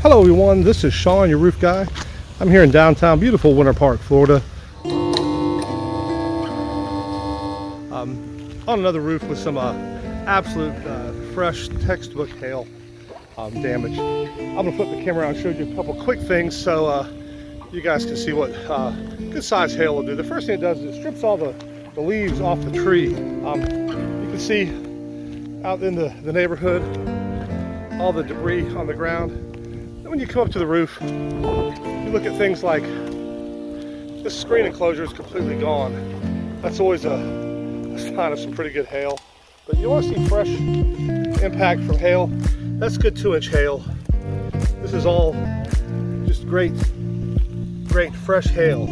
Hello everyone, this is Sean, your roof guy. I'm here in downtown, beautiful Winter Park, Florida. On another roof with some absolute fresh textbook hail damage. I'm gonna flip the camera around and show you a couple quick things so you guys can see what good size hail will do. The first thing it does is it strips all the leaves off the tree. You can see out in the neighborhood all the debris on the ground. Then when you come up to the roof, you look at things like this screen enclosure is completely gone. That's always a sign of some pretty good hail. But you want to see fresh impact from hail. That's good 2-inch hail. This is all just great fresh hail.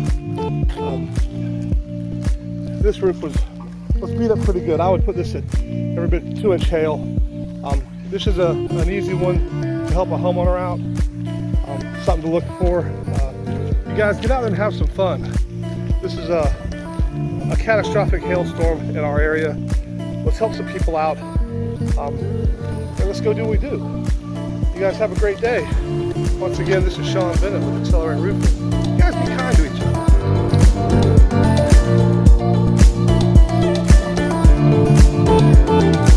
This roof was beat up pretty good. I would put this at every bit 2-inch hail. This is an easy one to help a homeowner out. Something to look for. You guys get out there and have some fun. This is a catastrophic hailstorm in our area. Let's help some people out. And let's go do what we do. You guys have a great day. Once again, this is Sean Bennett with XLR8 Roofing. You guys be kind to each other.